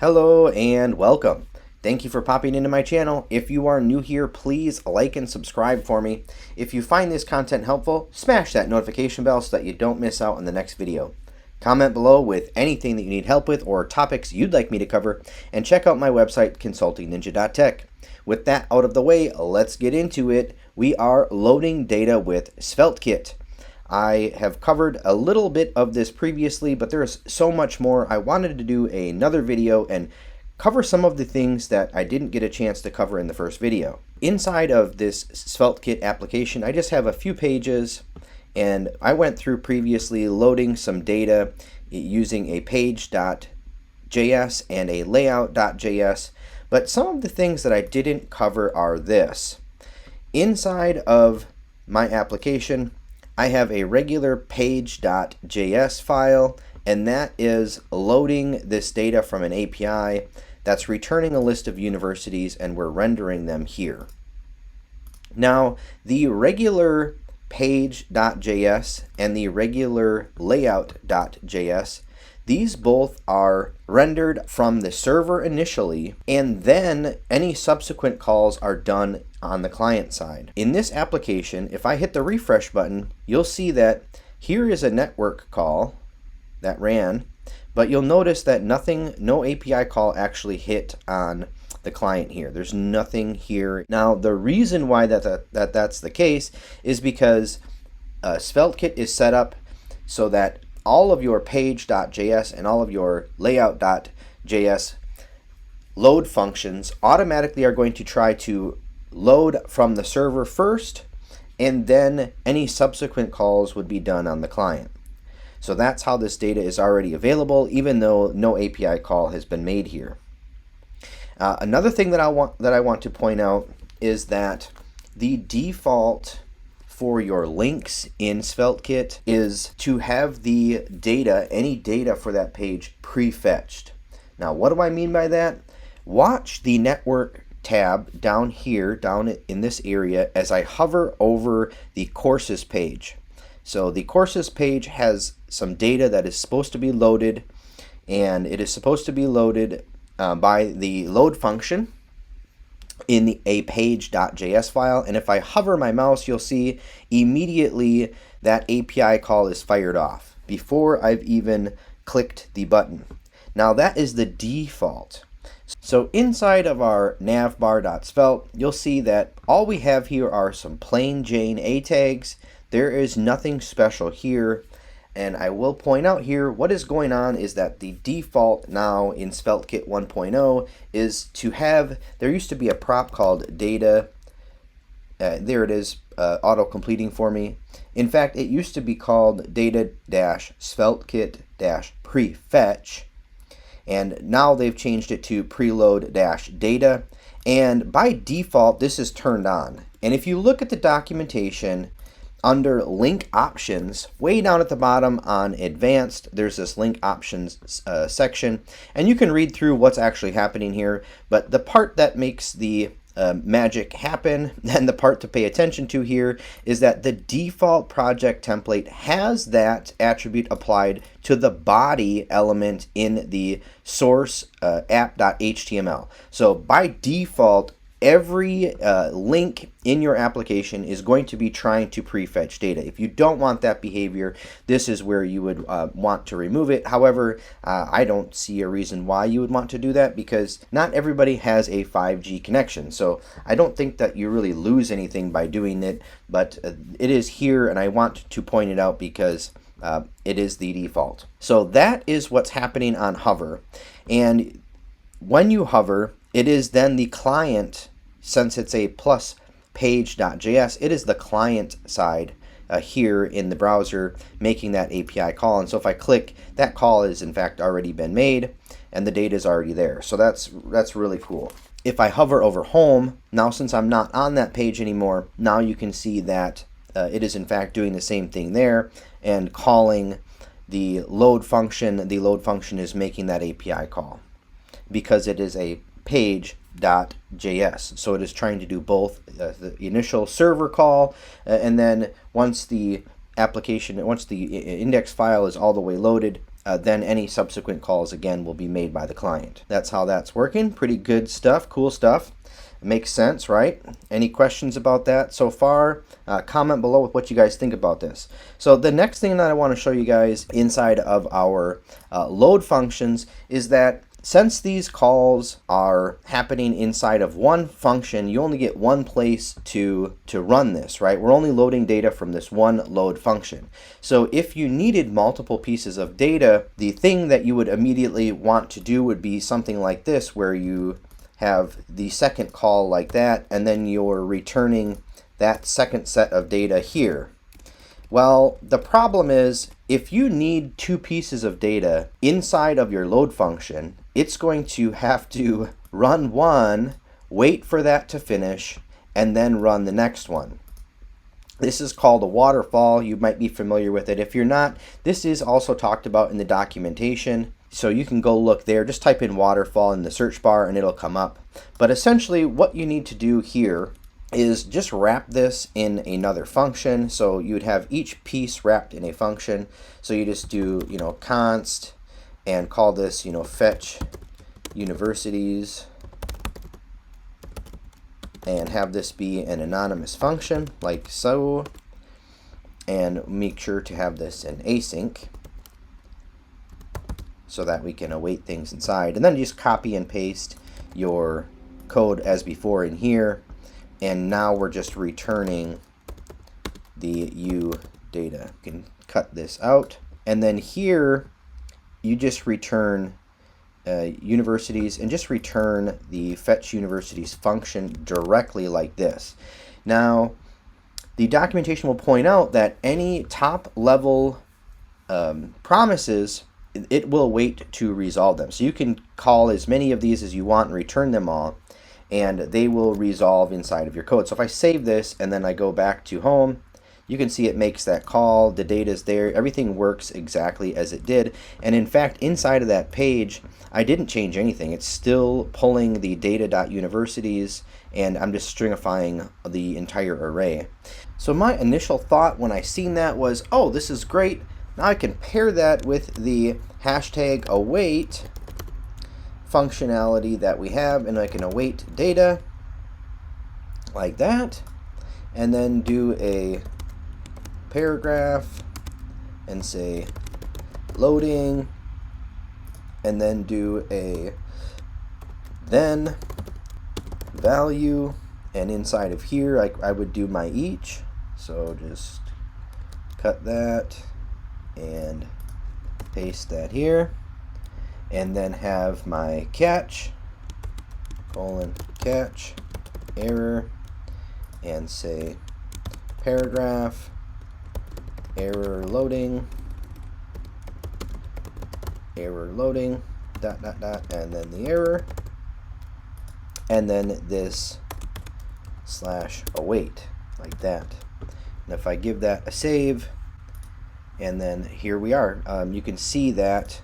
Hello and welcome. Thank you for popping into my channel. If you are new here, please like and subscribe for me. If you find this content helpful, smash that notification bell so that you don't miss out on the next video. Comment below with anything that you need help with or topics you'd like me to cover, and check out my website, consultingninja.tech. With that out of the way, let's get into it. We are loading data with SvelteKit. I have covered a little bit of this previously, but there's so much more. I wanted to do another video and cover some of the things that I didn't get a chance to cover in the first video. Inside of this SvelteKit application, I just have a few pages, and I went through previously loading some data using a page.js and a layout.js, but some of the things that I didn't cover are this. Inside of my application, I have a regular page.js file, and that is loading this data from an API that's returning a list of universities, and we're rendering them here. Now, the regular page.js and the regular layout.js, these both are rendered from the server initially, and then any subsequent calls are done on the client side. In this application, if I hit the refresh button, you'll see that here is a network call that ran, but you'll notice that no API call actually hit on the client here. There's nothing here. Now, the reason why that's the case is because SvelteKit is set up so that all of your page.js and all of your layout.js load functions automatically are going to try to load from the server first, and then any subsequent calls would be done on the client. So that's how this data is already available, even though no API call has been made here. Another thing that I want to point out is that the default for your links in SvelteKit is to have the data, any data for that page, prefetched. Now, what do I mean by that? Watch the network tab down here, down in this area, as I hover over the courses page. So the courses page has some data that is supposed to be loaded, and it is supposed to be loaded by the load function in a page.js file. And if I hover my mouse, you'll see immediately that API call is fired off before I've even clicked the button. Now, that is the default. So inside of our navbar.svelte, you'll see that all we have here are some plain Jane A tags. There is nothing special here. And I will point out here, what is going on is that the default now in SvelteKit 1.0 is to have, there used to be a prop called data, there it is, auto-completing for me. In fact, it used to be called data-SvelteKit-prefetch, and now they've changed it to preload-data, and by default, this is turned on. And if you look at the documentation, under link options, way down at the bottom on advanced, there's this link options section, and you can read through what's actually happening here. But the part that makes the magic happen, and the part to pay attention to here, is that the default project template has that attribute applied to the body element in the source app.html. So by default, every link in your application is going to be trying to prefetch data. If you don't want that behavior, this is where you would want to remove it. However, I don't see a reason why you would want to do that, because not everybody has a 5G connection. So I don't think that you really lose anything by doing it, but it is here, and I want to point it out because it is the default. So that is what's happening on hover. And when you hover, it is then the client, since it's a plus page.js, it is the client side here in the browser making that API call. And so if I click, that call is in fact already been made, and the data is already there. So that's really cool. If I hover over home, now since I'm not on that page anymore, now you can see that it is in fact doing the same thing there and calling the load function. The load function is making that API call because it is a page.js. So it is trying to do both the initial server call, and then once the application, once the index file is all the way loaded, then any subsequent calls again will be made by the client. That's how that's working. Pretty good stuff, cool stuff. It makes sense, right? Any questions about that so far? Comment below with what you guys think about this. So the next thing that I want to show you guys inside of our load functions is that since these calls are happening inside of one function, you only get one place to run this, right? We're only loading data from this one load function. So if you needed multiple pieces of data, the thing that you would immediately want to do would be something like this, where you have the second call like that, and then you're returning that second set of data here. Well, the problem is if you need two pieces of data inside of your load function, it's going to have to run one, wait for that to finish, and then run the next one. This is called a waterfall. You might be familiar with it. If you're not, this is also talked about in the documentation. So you can go look there, just type in waterfall in the search bar and it'll come up. But essentially what you need to do here is just wrap this in another function. So you would have each piece wrapped in a function. So you just do, const and call this, fetch universities, and have this be an anonymous function like so, and make sure to have this in async so that we can await things inside. And then just copy and paste your code as before in here, and now we're just returning the U data. You can cut this out, and then here you just return universities and just return the fetch universities function directly like this. Now the documentation will point out that any top level promises, it will wait to resolve them. So you can call as many of these as you want and return them all, and they will resolve inside of your code. So if I save this and then I go back to home, you can see it makes that call, the data is there, everything works exactly as it did. And in fact, inside of that page, I didn't change anything. It's still pulling the data.universities, and I'm just stringifying the entire array. So my initial thought when I seen that was, oh, this is great. Now I can pair that with the hashtag await functionality that we have, and I can await data like that, and then do a paragraph and say loading, and then do a then value, and inside of here I would do my each. So just cut that and paste that here, and then have my catch catch error, and say paragraph error loading dot and then the error, and then this slash await like that. And if I give that a save, and then here we are, you can see that,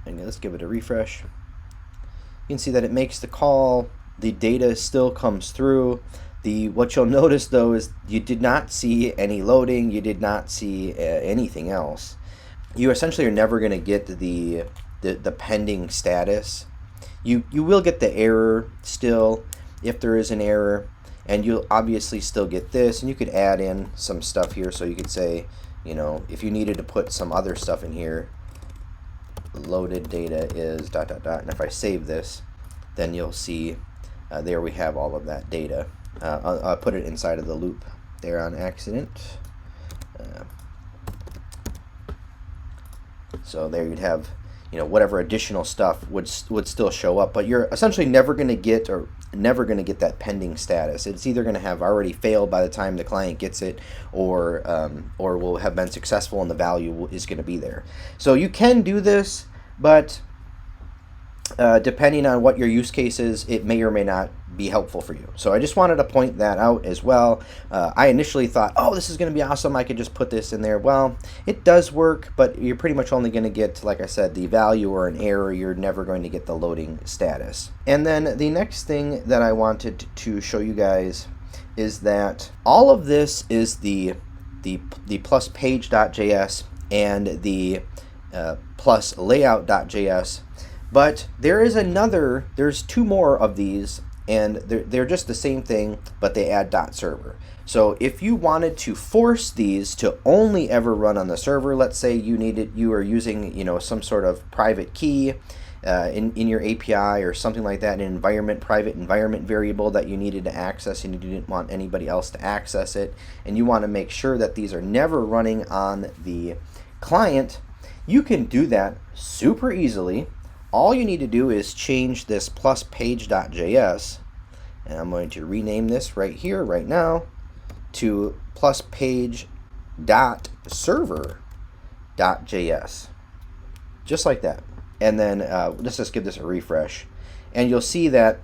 and let's give it a refresh. You can see that it makes the call, the data still comes through. What you'll notice though is you did not see any loading, you did not see anything else. You essentially are never going to get the pending status. You will get the error still if there is an error, and you'll obviously still get this, and you could add in some stuff here. So you could say, if you needed to put some other stuff in here, loaded data is ... and if I save this, then you'll see there we have all of that data. I'll put it inside of the loop there on accident. So there you'd have, whatever additional stuff would still show up, but you're essentially never going to get that pending status. It's either going to have already failed by the time the client gets it, or will have been successful and the value is going to be there. So you can do this, but depending on what your use case is, it may or may not be helpful for you. So I just wanted to point that out as well. I initially thought, oh, this is going to be awesome, I could just put this in there. Well, it does work, but you're pretty much only going to get, like I said, the value or an error. You're never going to get the loading status. And then the next thing that I wanted to show you guys is that all of this is the plus page.js and the plus layout.js. But there's two more of these, and they're just the same thing, but they add .server. So if you wanted to force these to only ever run on the server, let's say you are using some sort of private key in your API or something like that, an private environment variable that you needed to access and you didn't want anybody else to access it, and you want to make sure that these are never running on the client, you can do that super easily. All you need to do is change this plus page.js, and I'm going to rename this right here, right now, to plus page.server.js, just like that. And then let's just give this a refresh, and you'll see that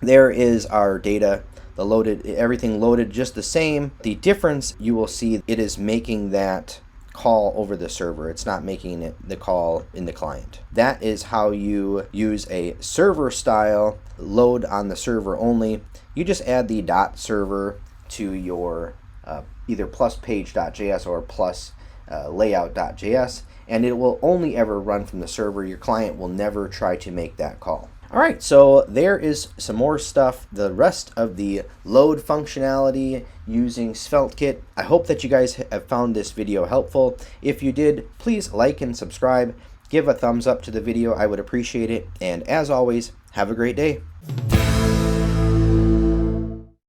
there is our data, everything loaded just the same. The difference, you will see, it is making that call over the server. It's not making the call in the client. That is how you use a server style load on the server only. You just add the .server to your either plus page.js or plus layout.js, and it will only ever run from the server. Your client will never try to make that call. All right, so there is some more stuff, the rest of the load functionality using SvelteKit. I hope that you guys have found this video helpful. If you did, please like and subscribe. Give a thumbs up to the video. I would appreciate it. And as always, have a great day.